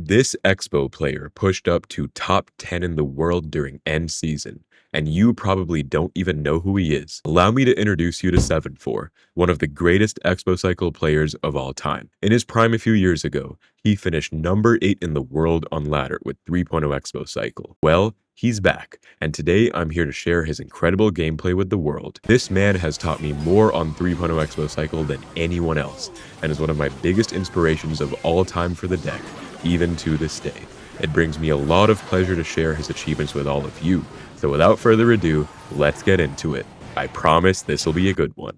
This Xbow player pushed up to top 10 in the world during end season, and you probably don't even know who he is. Allow me to introduce you to 7-4, one of the greatest Xbow Cycle players of all time. In his prime a few years ago, he finished number 8 in the world on ladder with 3.0 Xbow Cycle. Well, he's back, and today I'm here to share his incredible gameplay with the world. This man has taught me more on 3.0 Xbow Cycle than anyone else, and is one of my biggest inspirations of all time for the deck, even to this day. It brings me a lot of pleasure to share his achievements with all of you, so without further ado, let's get into it. I promise this will be a good one.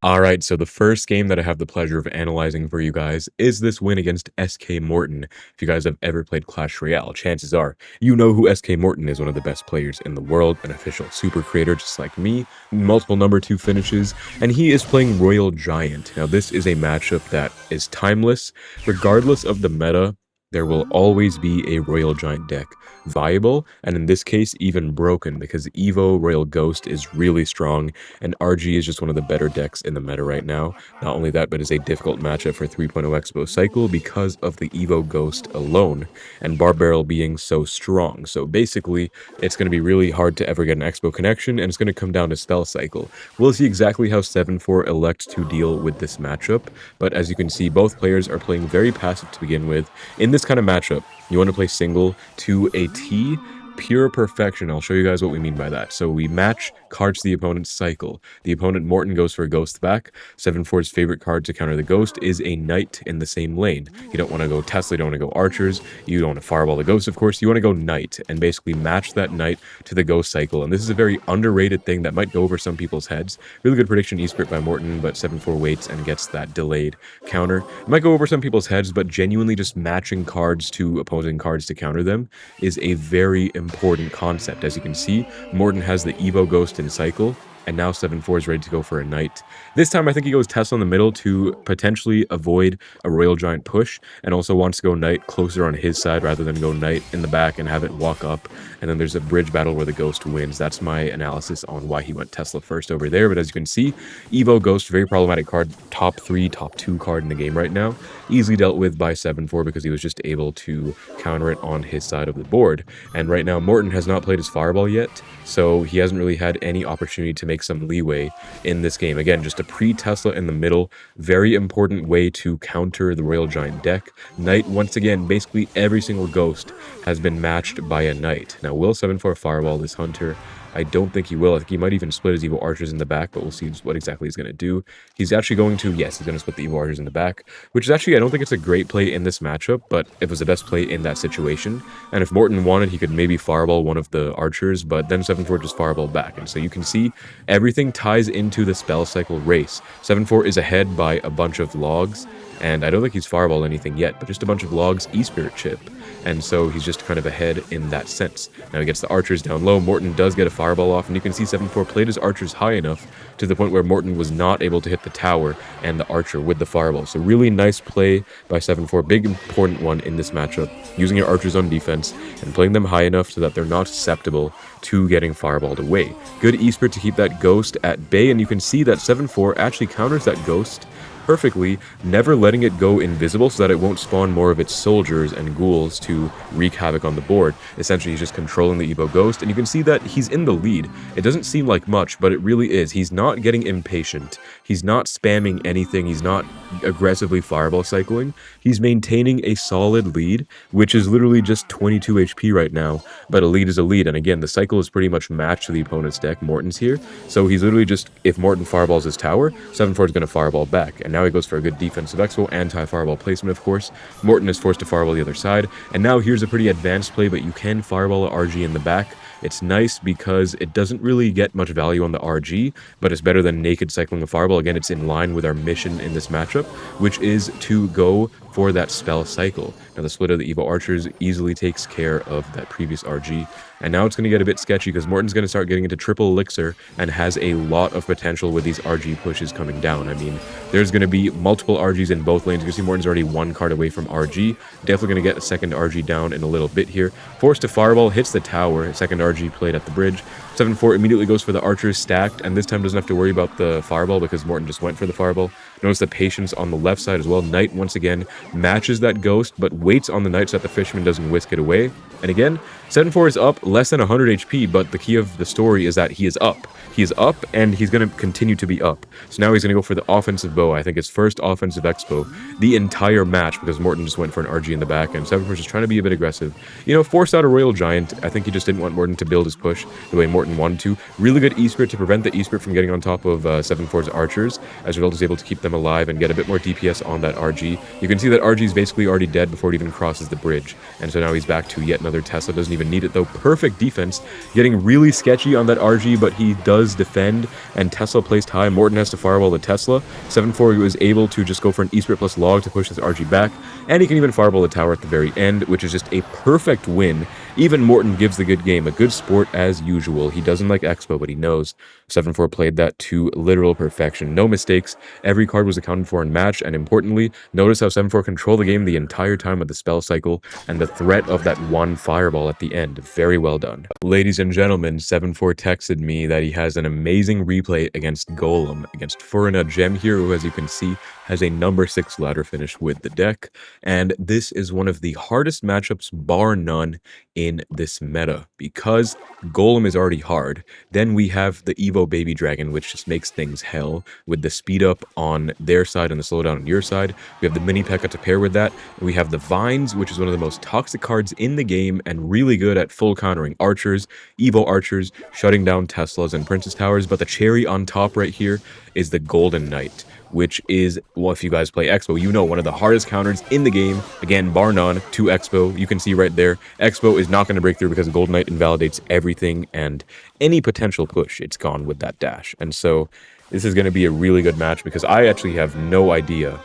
Alright, so the first game that I have the pleasure of analyzing for you guys is this win against SK Morton. If you guys have ever played Clash Royale, chances are you know who SK Morton is, one of the best players in the world, an official super creator just like me, multiple number 2 finishes, and he is playing Royal Giant. Now this is a matchup that is timeless. Regardless of the meta, there will always be a Royal Giant deck viable, and in this case even broken, because Evo Royal Ghost is really strong, and RG is just one of the better decks in the meta right now. Not only that, but it's a difficult matchup for 3.0 Xbow Cycle because of the Evo Ghost alone, and Bar Barrel being so strong. So basically, it's going to be really hard to ever get an Xbow connection, and it's going to come down to Spell Cycle. We'll see exactly how 7-4 elects to deal with this matchup, but as you can see, both players are playing very passive to begin with. In this kind of matchup, you want to play single to a T, pure perfection. I'll show you guys what we mean by that. So we match cards to the opponent's cycle. The opponent Morton goes for a ghost back. 7-4's favorite card to counter the ghost is a knight in the same lane. You don't want to go Tesla, you don't want to go archers, you don't want to fireball the ghost, of course, you want to go knight and basically match that knight to the ghost cycle. And this is a very underrated thing that might go over some people's heads. Really good prediction E-Spirit by Morton, but 7-4 waits and gets that delayed counter. It might go over some people's heads, but genuinely just matching cards to opposing cards to counter them is a very important concept. As you can see, Morton has the Evo Ghost in cycle, and now 7-4 is ready to go for a knight. This time I think he goes Tesla in the middle to potentially avoid a Royal Giant push, and also wants to go knight closer on his side rather than go knight in the back and have it walk up, and then there's a bridge battle where the ghost wins. That's my analysis on why he went Tesla first over there. But as you can see, Evo Ghost, very problematic card, top 3, top 2 card in the game right now, easily dealt with by 7-4 because he was just able to counter it on his side of the board. And right now Morton has not played his fireball yet, so he hasn't really had any opportunity to make some leeway in this game. Again, just a pre-Tesla in the middle, very important way to counter the Royal Giant deck. Knight, once again, basically every single ghost has been matched by a knight. Now, will 7-4 fireball this hunter? I don't think he will. I think he might even split his Evo Archers in the back, but we'll see what exactly he's going to do. He's actually going to, yes, he's going to split the Evo Archers in the back, which is actually, I don't think it's a great play in this matchup, but it was the best play in that situation. And if Morton wanted, he could maybe fireball one of the Archers, but then 7-4 just fireball back. And so you can see everything ties into the spell cycle race. 7-4 is ahead by a bunch of logs, and I don't think he's fireballed anything yet, but just a bunch of logs, E-Spirit chip. And so he's just kind of ahead in that sense. Now he gets the archers down low. Morton does get a fireball off, and you can see 7-4 played his archers high enough to the point where Morton was not able to hit the tower and the archer with the fireball. So really nice play by 7-4, big important one in this matchup, using your archers on defense and playing them high enough so that they're not susceptible to getting fireballed away. Good E-Spirit to keep that ghost at bay, and you can see that 7-4 actually counters that ghost perfectly, never letting it go invisible so that it won't spawn more of its soldiers and ghouls to wreak havoc on the board. Essentially, he's just controlling the Evo Ghost, and you can see that he's in the lead. It doesn't seem like much, but it really is. He's not getting impatient. He's not spamming anything. He's not aggressively fireball cycling. He's maintaining a solid lead, which is literally just 22 HP right now, but a lead is a lead. And again, the cycle is pretty much matched to the opponent's deck. Morton's here, so he's literally just, if Morton fireballs his tower, 7-4 is going to fireball back. And now he goes for a good defensive Xbow, anti-fireball placement, of course. Morton is forced to fireball the other side, and now here's a pretty advanced play, but you can fireball a RG in the back. It's nice because it doesn't really get much value on the RG, but it's better than naked cycling a fireball. Again, it's in line with our mission in this matchup, which is to go for that spell cycle. Now the split of the Evo Archers easily takes care of that previous RG, and now it's going to get a bit sketchy because Morton's going to start getting into triple elixir and has a lot of potential with these RG pushes coming down. I mean, there's going to be multiple RGs in both lanes. You can see Morton's already one card away from RG. Definitely going to get a second RG down in a little bit here. Forced to fireball, hits the tower. Second RG RG played at the bridge. 7-4 immediately goes for the archers stacked, and this time doesn't have to worry about the fireball because Morton just went for the fireball. Notice the patience on the left side as well. Knight once again matches that ghost, but waits on the knight so that the fisherman doesn't whisk it away. And again, 7-4 is up less than 100 HP, but the key of the story is that he is up. He is up, and he's going to continue to be up. So now he's going to go for the offensive bow. I think his first offensive Xbow the entire match because Morton just went for an RG in the back, and 7-4 is just trying to be a bit aggressive. You know, forced out a Royal Giant. I think he just didn't want Morton to build his push the way Morton wanted to. Really good E-Spirit to prevent the E-Spirit from getting on top of 7-4's archers. As a result, is able to keep them alive and get a bit more DPS on that RG. You can see that RG is basically already dead before it even crosses the bridge. And so now he's back to yet another Tesla. Doesn't even need it though. Perfect defense. Getting really sketchy on that RG, but he does defend. And Tesla placed high. Morton has to firewall the Tesla. 7-4 was able to just go for an E-Spirit plus log to push this RG back. And he can even fireball the tower at the very end, which is just a perfect win. Even Morton gives the good game. A good sport as usual. He doesn't like Xbow, but he knows 7-4 played that to literal perfection. No mistakes. Every card was accounted for in match, and importantly, notice how 7-4 controlled the game the entire time of the spell cycle and the threat of that one fireball at the end. Very well done. Ladies and gentlemen, 7-4 texted me that he has an amazing replay against Golem, against Furina Gem here, who, as you can see, has a number 6 ladder finish with the deck, and this is one of the hardest matchups, bar none, in this meta, because Golem is already hard. Then we have the Evo Baby Dragon, which just makes things hell, with the speed up on their side and the slowdown on your side. We have the Mini P.E.K.K.A to pair with that. We have the Vines, which is one of the most toxic cards in the game, and really good at full countering archers, Evo archers, shutting down Teslas and Princess Towers, but the cherry on top right here is the Golden Knight, which is, well, if you guys play Xbow, you know one of the hardest counters in the game. Again, bar none, to Xbow. You can see right there, Xbow is not going to break through because Golden Knight invalidates everything, and any potential push, it's gone with that dash. And so this is going to be a really good match because I actually have no idea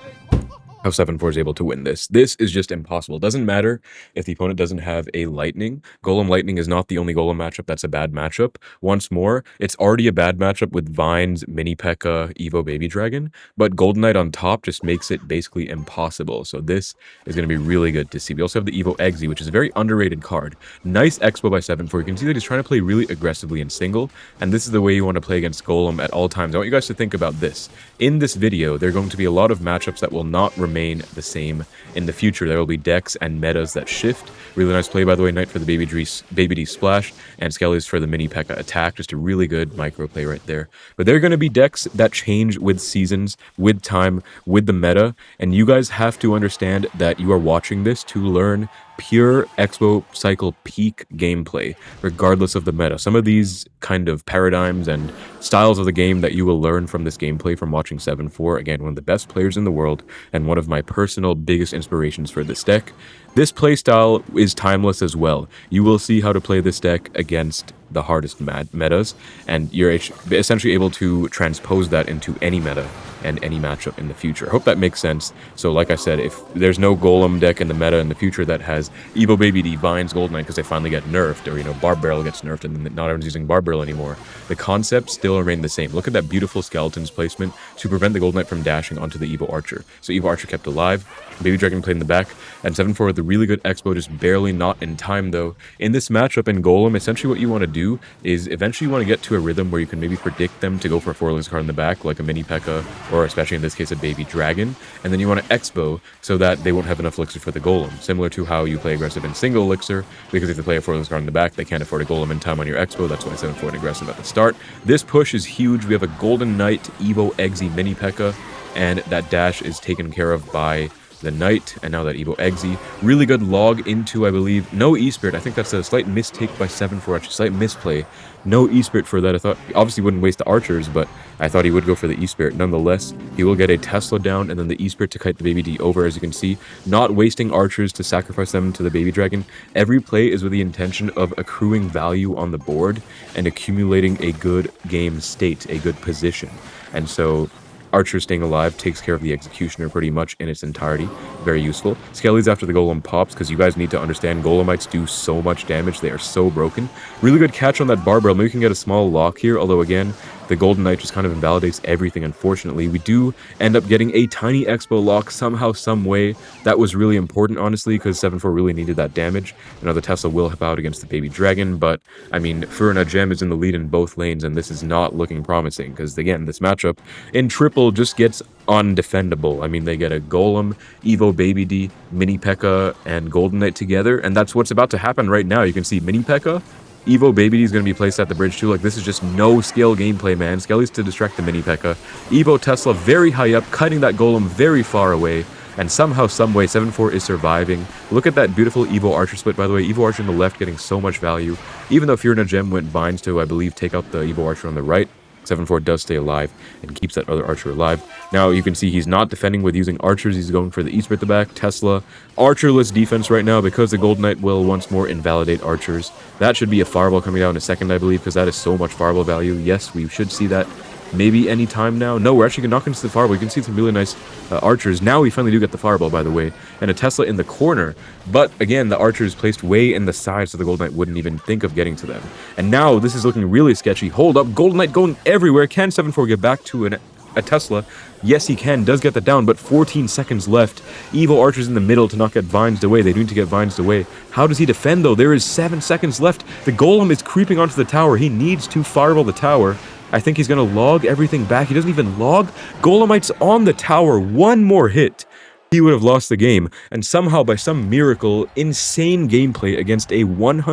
how 7-4 is able to win this. This is just impossible. It doesn't matter if the opponent doesn't have a Lightning. Golem Lightning is not the only Golem matchup that's a bad matchup. Once more, it's already a bad matchup with Vines, Mini P.E.K.K.A, Evo Baby Dragon, but Golden Knight on top just makes it basically impossible. So this is going to be really good to see. We also have the Evo Exy, which is a very underrated card. Nice Xbow by 7-4. You can see that he's trying to play really aggressively in single, and this is the way you want to play against Golem at all times. I want you guys to think about this. In this video, there are going to be a lot of matchups that will not remain the same in the future. There will be decks and metas that shift. Really nice play, by the way, Knight for the Baby D splash, and Skelly's for the Mini P.E.K.K.A attack. Just a really good micro play right there. But there are going to be decks that change with seasons, with time, with the meta, and you guys have to understand that you are watching this to learn pure Xbow cycle peak gameplay, regardless of the meta. Some of these kind of paradigms and styles of the game that you will learn from this gameplay from watching 7-4, again, one of the best players in the world, and one of my personal biggest inspirations for this deck. This playstyle is timeless as well. You will see how to play this deck against the hardest metas, and you're essentially able to transpose that into any meta and any matchup in the future. I hope that makes sense. So like I said, if there's no Golem deck in the meta in the future that has Evo Baby D, Vines, Golden Knight because they finally get nerfed, or, you know, Barb Barrel gets nerfed and not everyone's using Barb Barrel anymore, the concepts still remain the same. Look at that beautiful Skeleton's placement to prevent the Golden Knight from dashing onto the Evo Archer. So Evo Archer kept alive, Baby Dragon played in the back, and 7-4 with a really good Xbow, just barely not in time though. In this matchup in Golem, essentially what you want to do is eventually you want to get to a rhythm where you can maybe predict them to go for a 4-list card in the back, like a Mini P.E.K.K.A, or especially in this case a Baby Dragon, and then you want to Xbow so that they won't have enough elixir for the Golem, similar to how you play aggressive in single elixir, because if they play a 4-list card in the back, they can't afford a Golem in time on your Xbow. That's why 7-4 went aggressive at the start. This push is huge. We have a Golden Knight, Evo Exy, Mini P.E.K.K.A, and that dash is taken care of by the Knight, and now that Evo Exy. Really good log into, I believe, no E-Spirit. I think that's a slight mistake by 7-4, actually, slight misplay. No E-Spirit for that. I thought, obviously wouldn't waste the archers, but I thought he would go for the E-Spirit. Nonetheless, he will get a Tesla down, and then the E-Spirit to kite the Baby D over, as you can see. Not wasting archers to sacrifice them to the Baby Dragon. Every play is with the intention of accruing value on the board and accumulating a good game state, a good position. And so Archer staying alive takes care of the Executioner pretty much in its entirety. Very useful. Skelly's after the Golem pops, because you guys need to understand Golemites do so much damage. They are so broken. Really good catch on that Barb Barrel. Maybe we can get a small lock here, although again, the Golden Knight just kind of invalidates everything, unfortunately. We do end up getting a tiny Xbow lock somehow, some way. That was really important, honestly, because 7-4 really needed that damage. The Tesla will help out against the Baby Dragon, but, I mean, Furna Gem is in the lead in both lanes, and this is not looking promising, because, again, this matchup in triple just gets undefendable. I mean, they get a Golem, Evo Baby D, Mini P.E.K.K.A, and Golden Knight together, and that's what's about to happen right now. You can see Mini P.E.K.K.A, Evo Baby D is going to be placed at the bridge too. Like, this is just no skill gameplay, man. Skelly's to distract the Mini P.E.K.K.A. Evo Tesla very high up, cutting that Golem very far away. And somehow, someway, 7-4 is surviving. Look at that beautiful Evo Archer split, by the way. Evo Archer on the left getting so much value. Even though Furna Gem went Vines to, I believe, take out the Evo Archer on the right, 7-4 does stay alive and keeps that other Archer alive. Now, you can see he's not defending with using Archers. He's going for the East at the back. Tesla, Archerless defense right now because the Golden Knight will once more invalidate Archers. That should be a Fireball coming out in a second, I believe, because that is so much Fireball value. Yes, we should see that maybe any time now. No, we're actually not going to see the Fireball. You can see some really nice Archers. Now we finally do get the Fireball, by the way. And a Tesla in the corner. But again, the Archer is placed way in the side so the Golden Knight wouldn't even think of getting to them. And now this is looking really sketchy. Hold up, Golden Knight going everywhere. Can 7-4 get back to a Tesla? Yes, he can. Does get that down, but 14 seconds left. Evo Archer's in the middle to not get Vines away. They need to get Vines away. How does he defend, though? There is 7 seconds left. The Golem is creeping onto the tower. He needs to Fireball the tower. I think he's going to log everything back. He doesn't even log. Golemite's on the tower. One more hit. He would have lost the game. And somehow, by some miracle, insane gameplay against a 100-0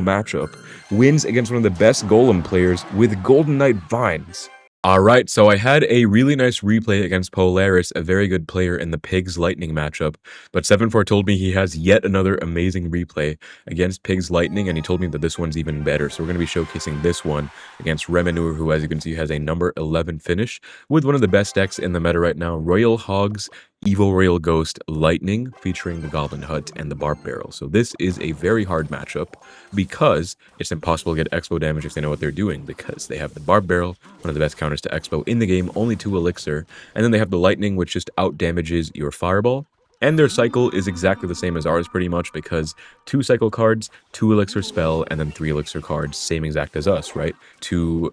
matchup, wins against one of the best Golem players with Golden Knight Vines. Alright, so I had a really nice replay against Polaris, a very good player in the Pigs Lightning matchup, but 7-4 told me he has yet another amazing replay against Pigs Lightning, and he told me that this one's even better, so we're going to be showcasing this one against Remenur, who, as you can see, has a number 11 finish, with one of the best decks in the meta right now, Royal Hogs, Evo Royal Ghost, Lightning, featuring the Goblin Hut and the Barb Barrel. So this is a very hard matchup, because it's impossible to get Xbow damage if they know what they're doing, because they have the Barb Barrel, one of the best counters to Xbow in the game, only 2 Elixir, and then they have the Lightning, which just out-damages your Fireball. And their cycle is exactly the same as ours, pretty much, because 2 cycle cards, 2 Elixir spell, and then 3 Elixir cards, same exact as us, right? 2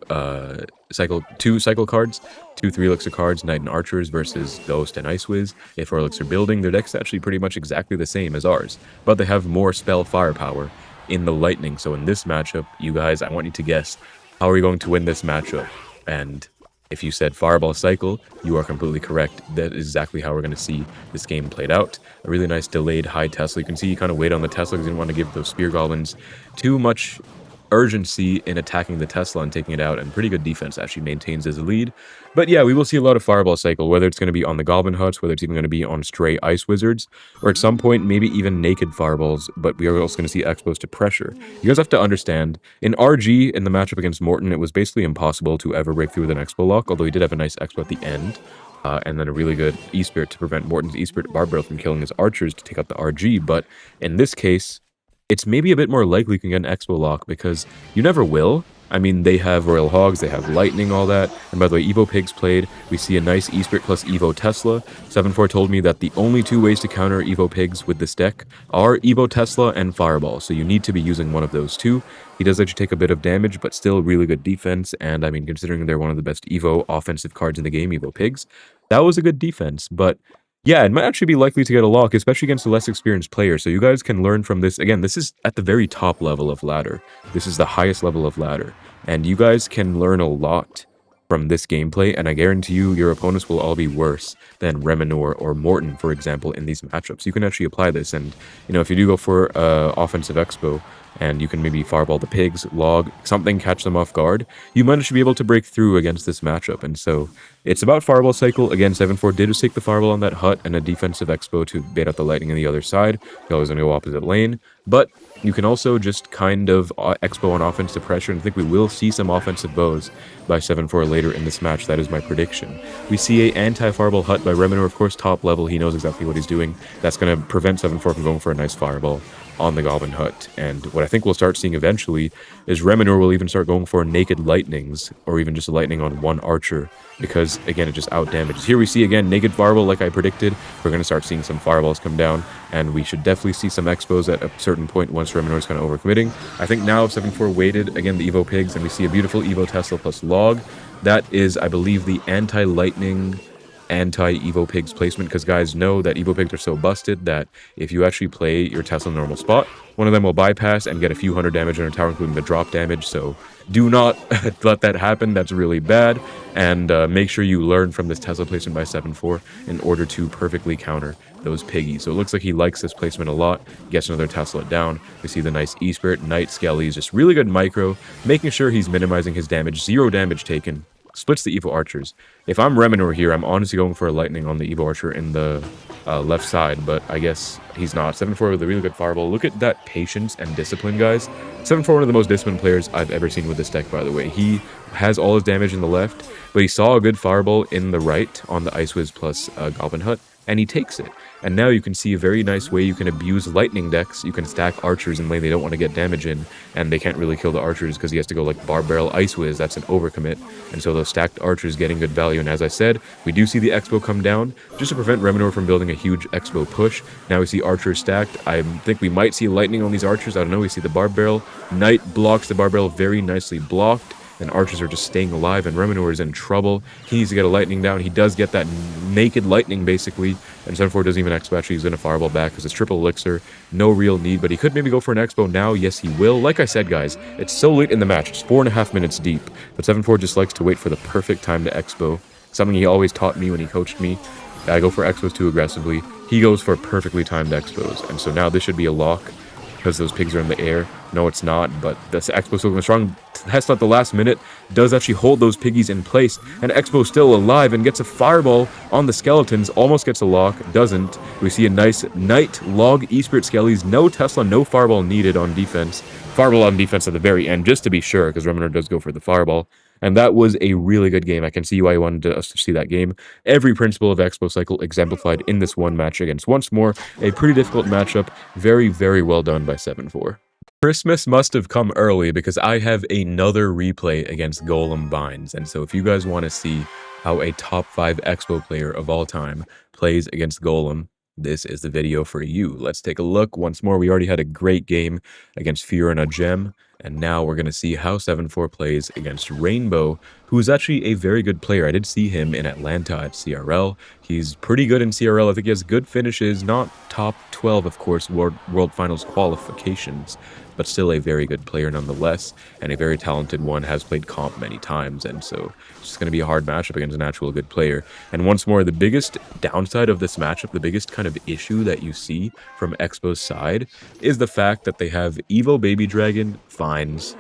cycle cards, 2 3 Elixir cards, Knight and Archers versus Ghost and Ice Wiz. If our Elixir building, their deck's actually pretty much exactly the same as ours, but they have more spell firepower in the Lightning. So in this matchup, you guys, I want you to guess, how are we going to win this matchup? And if you said Fireball Cycle, you are completely correct. That is exactly how we're going to see this game played out. A really nice delayed high Tesla. You can see he kind of waited on the Tesla because he didn't want to give those Spear Goblins too much urgency in attacking the Tesla and taking it out, and pretty good defense actually maintains his lead. But yeah, we will see a lot of Fireball Cycle, whether it's going to be on the Goblin Huts, whether it's even going to be on stray Ice Wizards, or at some point maybe even naked Fireballs, but we are also going to see Expos to pressure. You guys have to understand, in RG, in the matchup against Morton, it was basically impossible to ever break through with an Expo lock, although he did have a nice Expo at the end. And then a really good E-Spirit to prevent Morton's E-Spirit Barb Barrel from killing his Archers to take out the RG, but in this case, it's maybe a bit more likely you can get an Expo lock, because you never will. I mean, they have Royal Hogs, they have Lightning, all that. And by the way, Evo Pigs played. We see a nice E-Spirit plus Evo Tesla. 7-4 told me that the only 2 ways to counter Evo Pigs with this deck are Evo Tesla and Fireball. So you need to be using one of those 2. He does actually take a bit of damage, but still really good defense. And I mean, considering they're one of the best Evo offensive cards in the game, Evo Pigs, that was a good defense. But yeah, it might actually be likely to get a lock, especially against a less experienced player. So you guys can learn from this. Again, this is at the very top level of ladder. This is the highest level of ladder. And you guys can learn a lot from this gameplay, and I guarantee you your opponents will all be worse than Remenur or Morton, for example, in these matchups. You can actually apply this, and you know, if you do go for offensive Expo, and you can maybe Fireball the Pigs, log, something, catch them off guard, you might actually be able to break through against this matchup. And so it's about Fireball Cycle. Again, 7-4 did just take the Fireball on that Hut and a defensive Expo to bait out the Lightning on the other side. You're always going to go opposite lane, but you can also just kind of Expo on offense to pressure, and I think we will see some offensive bows by 7-4 later in this match. That is my prediction. We see a anti-Fireball Hut by Remenur, of course, top level. He knows exactly what he's doing. That's going to prevent 7-4 from going for a nice Fireball on the Goblin Hut. And what I think we'll start seeing eventually is Remenur will even start going for naked Lightnings, or even just a Lightning on one Archer, because again, it just out damages. Here we see again naked Fireball like I predicted. We're going to start seeing some Fireballs come down, and we should definitely see some Expos at a certain point once Remenur is kind of overcommitting. I think now if 7-4 waited, again the Evo Pigs, and we see a beautiful Evo Tesla plus log, That is, I believe, the anti-lightning, anti-Evo Pigs placement, because guys know that Evo Pigs are so busted that if you actually play your Tesla normal spot, one of them will bypass and get a few hundred damage on a tower, including the drop damage, so do not let that happen. That's really bad, and make sure you learn from this Tesla placement by 7-4 in order to perfectly counter those piggies. So it looks like he likes this placement a lot, gets another Tesla down. We see the nice E-Spirit, Knight, Skellies, just really good micro, making sure he's minimizing his damage, 0 damage taken. Splits the Evo Archers. If I'm Reminor here, I'm honestly going for a Lightning on the Evo Archer in the left side, but I guess he's not. 7-4 with a really good Fireball. Look at that patience and discipline, guys. 7-4, one of the most disciplined players I've ever seen with this deck, by the way. He has all his damage in the left, but he saw a good Fireball in the right on the Ice Wiz plus Goblin Hut, and he takes it. And now you can see a very nice way you can abuse lightning decks. You can stack archers in lane they don't want to get damage in, and they can't really kill the archers because he has to go like Barb Barrel Ice Wiz. That's an overcommit. And so those stacked archers getting good value. And as I said, we do see the Xbow come down just to prevent Reminor from building a huge Xbow push. Now we see archers stacked. I think we might see lightning on these archers. I don't know. We see the Barb Barrel. Knight blocks the Barb Barrel, very nicely blocked. And archers are just staying alive, and Reminor is in trouble. He needs to get a lightning down. He does get that naked lightning, basically, and 7-4 doesn't even Xbow. Actually, he's going to Fireball back because it's triple elixir. No real need, but he could maybe go for an Xbow now. Yes, he will. Like I said, guys, it's so late in the match. It's 4.5 minutes deep, but 7-4 just likes to wait for the perfect time to Xbow. Something he always taught me when he coached me. I go for Xbows too aggressively. He goes for perfectly timed Xbows, and so now this should be a lock because those pigs are in the air. No, it's not, but this Xbow still going strong. Tesla at the last minute does actually hold those piggies in place, and Xbow still alive and gets a Fireball on the skeletons, almost gets a lock, doesn't. We see a nice Knight log E-Spirit Skellies, no Tesla, no Fireball needed on defense. Fireball on defense at the very end, just to be sure, because Reminor does go for the Fireball. And that was a really good game. I can see why you wanted us to see that game. Every principle of Xbow Cycle exemplified in this one match against, once more, a pretty difficult matchup. Very, very well done by 7-4. Christmas must have come early because I have another replay against Golem Vines. And so if you guys want to see how a top 5 Xbow player of all time plays against Golem, this is the video for you. Let's take a look. Once more, we already had a great game against Fiorina Gem, and now we're going to see how 7-4 plays against Rainbow, who is actually a very good player. I did see him in Atlanta at CRL. He's pretty good in CRL. I think he has good finishes, not top 12, of course, World Finals qualifications, but still a very good player nonetheless, and a very talented one, has played comp many times, and so it's just going to be a hard matchup against an actual good player. And once more, the biggest downside of this matchup, the biggest kind of issue that you see from Xbow's side, is the fact that they have Evo Baby Dragon, Vines,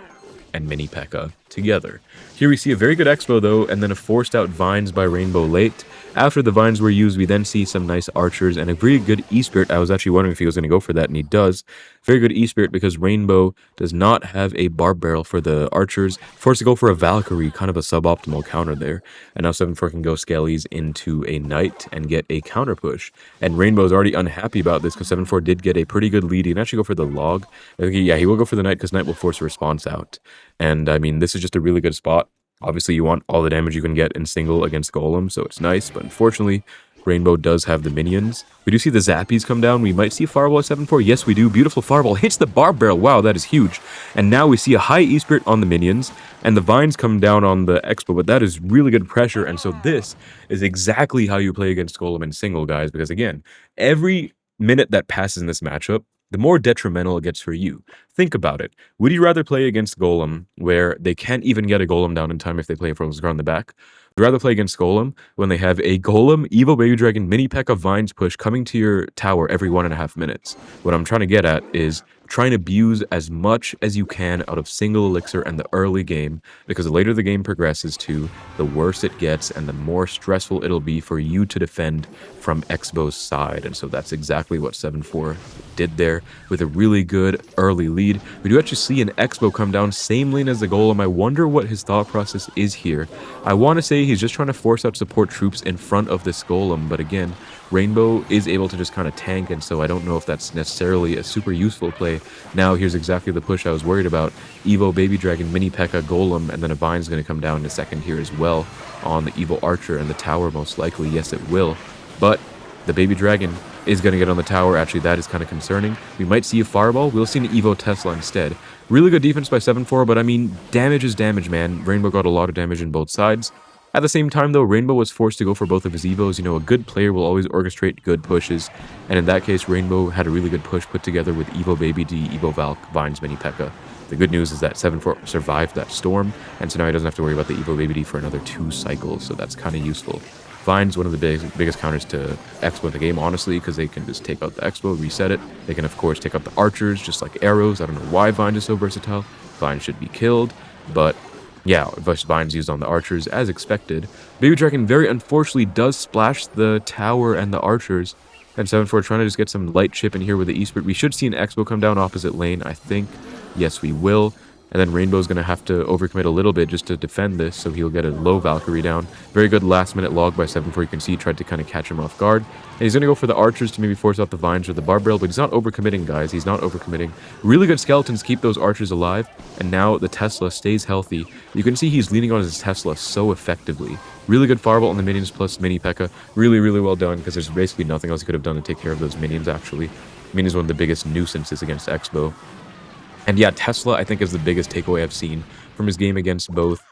and Mini P.E.K.K.A. together. Here we see a very good Xbow though, and then a forced out Vines by Rainbow late. After the Vines were used, we then see some nice archers and a very good E-Spirit. I was actually wondering if he was going to go for that, and he does. Very good E-Spirit because Rainbow does not have a Barb Barrel for the archers. Forced to go for a Valkyrie, kind of a suboptimal counter there. And now 7-4 can go Skellies into a Knight and get a counter push. And Rainbow's already unhappy about this because 7-4 did get a pretty good lead. He can actually go for the log. I think he will go for the Knight because Knight will force a response out. And I mean, this is just a really good spot. Obviously, you want all the damage you can get in single against Golem, so it's nice, but unfortunately, Rainbow does have the minions. We do see the Zappies come down. We might see Fireball at 7-4. Yes, we do. Beautiful Fireball. Hits the Barb Barrel. Wow, that is huge. And now we see a high E-Spirit on the minions, and the Vines come down on the Xbow, but that is really good pressure, and so this is exactly how you play against Golem in single, guys, because again, every minute that passes in this matchup, the more detrimental it gets for you. Think about it. Would you rather play against Golem, where they can't even get a Golem down in time if they play a Frozen Scar on the back? Would you rather play against Golem when they have a Golem, Evo Baby Dragon, Mini P.E.K.K.A. Vines push coming to your tower every 1.5 minutes? What I'm trying to get at is try and abuse as much as you can out of single elixir and the early game, because the later the game progresses to, the worse it gets and the more stressful it'll be for you to defend from Xbow's side. And so that's exactly what 7-4 did there with a really good early lead. We do actually see an Xbow come down, same lane as the Golem. I wonder what his thought process is here. I want to say he's just trying to force out support troops in front of this Golem, but again, Rainbow is able to just kind of tank, and so I don't know if that's necessarily a super useful play. Now here's exactly the push I was worried about. Evo Baby Dragon, Mini P.E.K.K.A. Golem, and then a Vine's going to come down in a second here as well on the Evo Archer and the tower most likely. Yes, it will. But the Baby Dragon is going to get on the tower. Actually, that is kind of concerning. We might see a Fireball. We'll see an Evo Tesla instead. Really good defense by 7-4, but I mean, damage is damage, man. Rainbow got a lot of damage in both sides. At the same time, though, Rainbow was forced to go for both of his Evos. You know, a good player will always orchestrate good pushes, and in that case, Rainbow had a really good push put together with Evo Baby D, Evo Valk, Vines, Mini P.E.K.K.A. The good news is that 7-4 survived that storm, and so now he doesn't have to worry about the Evo Baby D for another 2 cycles, so that's kind of useful. Vine's one of the biggest counters to Xbow in the game, honestly, because they can just take out the Xbow, reset it. They can, of course, take out the archers, just like arrows. I don't know why Vine is so versatile. Vine should be killed, but yeah, Vine's used on the archers, as expected. Baby Dragon, very unfortunately, does splash the tower and the archers, and 7-4 trying to just get some light chip in here with the E-Spirit. We should see an Xbow come down opposite lane, I think. Yes, we will. And then Rainbow's going to have to overcommit a little bit just to defend this, so he'll get a low Valkyrie down. Very good last-minute log by 7-4. You can see he tried to kind of catch him off guard. And he's going to go for the archers to maybe force out the Vines or the Barbell, but he's not overcommitting, guys. He's not overcommitting. Really good skeletons keep those archers alive, and now the Tesla stays healthy. You can see he's leaning on his Tesla so effectively. Really good Fireball on the minions plus Mini P.E.K.K.A. Really, really well done, because there's basically nothing else he could have done to take care of those minions, actually. Minions one of the biggest nuisances against Xbow. And yeah, Tesla, I think, is the biggest takeaway I've seen from his game against both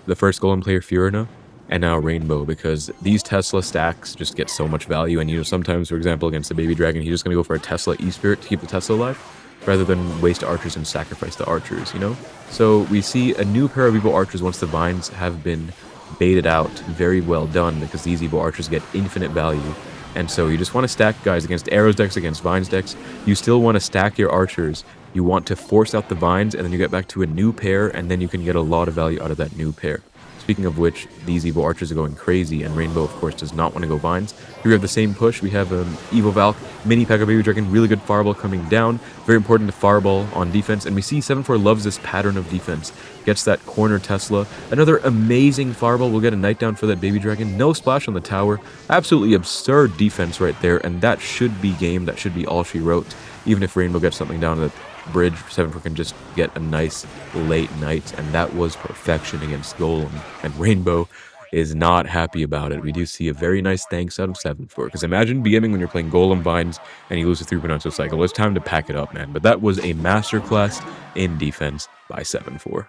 the first Golem player, Fiorina, and now Rainbow, because these Tesla stacks just get so much value. And, you know, sometimes, for example, against the Baby Dragon, he's just going to go for a Tesla E-Spirit to keep the Tesla alive, rather than waste archers and sacrifice the archers, you know? So we see a new pair of Evo archers once the Vines have been baited out. Very well done, because these Evo archers get infinite value. And so you just want to stack, guys, against arrows decks, against vines decks. You still want to stack your archers. You want to force out the vines, and then you get back to a new pair, and then you can get a lot of value out of that new pair. Speaking of which, these Evo archers are going crazy, and Rainbow, of course, does not want to go vines. Here we have the same push. We have Evo Valk, Mini P.E.K.K.A. Baby Dragon, really good Fireball coming down. Very important to Fireball on defense, and we see 7-4 loves this pattern of defense. Gets that corner Tesla. Another amazing Fireball. We'll get a Knight down for that Baby Dragon. No splash on the tower. Absolutely absurd defense right there, and that should be game. That should be all she wrote. Even if Rainbow gets something down at the bridge, 7-4 can just get a nice late Knight, and that was perfection against Golem. And Rainbow is not happy about it. We do see a very nice thanks out of 7-4, because imagine BMing when you're playing Golem Vines and you lose a 3.0 cycle. It's time to pack it up, man. But that was a masterclass in defense by 7-4.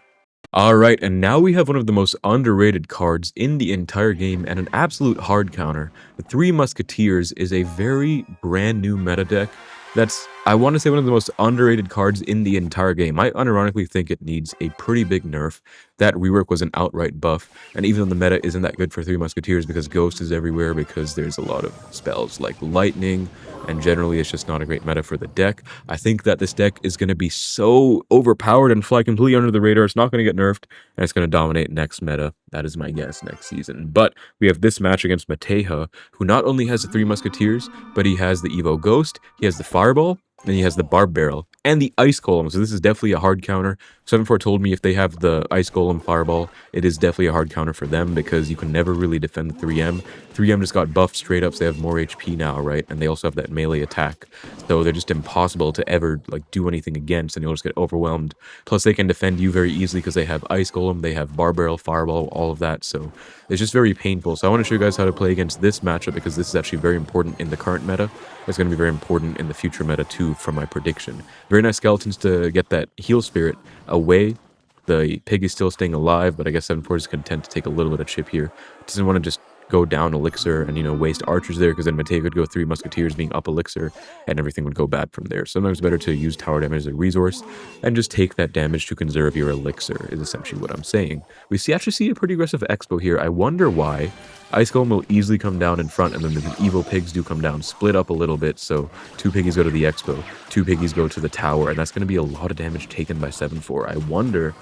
Alright, and now we have one of the most underrated cards in the entire game and an absolute hard counter. The Three Musketeers is a very brand new meta deck that's, I want to say, one of the most underrated cards in the entire game. I unironically think it needs a pretty big nerf. That rework was an outright buff, and even though the meta isn't that good for Three Musketeers because Ghost is everywhere, because there's a lot of spells like Lightning, and generally it's just not a great meta for the deck, I think that this deck is going to be so overpowered and fly completely under the radar. It's not going to get nerfed, and it's going to dominate next meta. That is my guess next season. But we have this match against Mateja, who not only has the Three Musketeers, but he has the Evo Ghost, he has the Fireball, then he has the Barb Barrel, and the Ice Golem, so this is definitely a hard counter. 7-4 told me if they have the Ice Golem Fireball, it is definitely a hard counter for them, because you can never really defend the 3M. 3M just got buffed straight up, so they have more HP now, right? And they also have that melee attack, so they're just impossible to ever, like, do anything against, and you'll just get overwhelmed. Plus, they can defend you very easily, because they have Ice Golem, they have Barb Barrel, Fireball, all of that, so it's just very painful. So I want to show you guys how to play against this matchup, because this is actually very important in the current meta. It's going to be very important in the future meta too, from my prediction. Very nice skeletons to get that heal spirit away. The pig is still staying alive, but I guess 7-4 is content to take a little bit of chip here. Doesn't want to just go down elixir and, you know, waste archers there, because then Mateo could go Three Musketeers being up elixir and everything would go bad from there. Sometimes better to use tower damage as a resource and just take that damage to conserve your elixir, is essentially what I'm saying. We actually see a pretty aggressive Xbow here. I wonder why. Ice Golem will easily come down in front, and then the evil pigs do come down, split up a little bit, so 2 piggies go to the Xbow, 2 piggies go to the tower, and that's going to be a lot of damage taken by 7-4. I wonder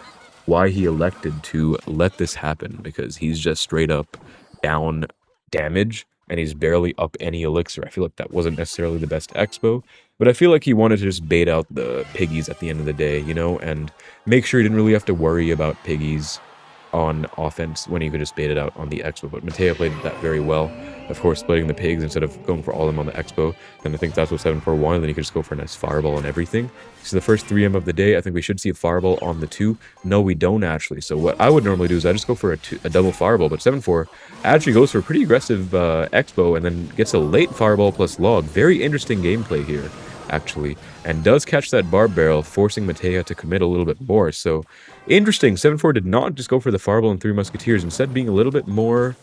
why he elected to let this happen, because he's just straight up down damage, and he's barely up any elixir. I feel like that wasn't necessarily the best Xbow, but I feel like he wanted to just bait out the piggies at the end of the day, you know, and make sure he didn't really have to worry about piggies on offense when he could just bait it out on the Xbow. But Mateo played that very well. Of course, splitting the pigs instead of going for all of them on the Xbow. Then I think that's what 7-4 wanted. Then he could just go for a nice fireball and everything. So the first 3M of the day, I think we should see a fireball on the 2. No, we don't actually. So what I would normally do is I just go for a double fireball. But 7-4 actually goes for a pretty aggressive Xbow and then gets a late fireball plus log. Very interesting gameplay here, actually, and does catch that barb barrel, forcing Mateo to commit a little bit more. So interesting. 7-4 did not just go for the fireball and 3 musketeers, instead being a little bit more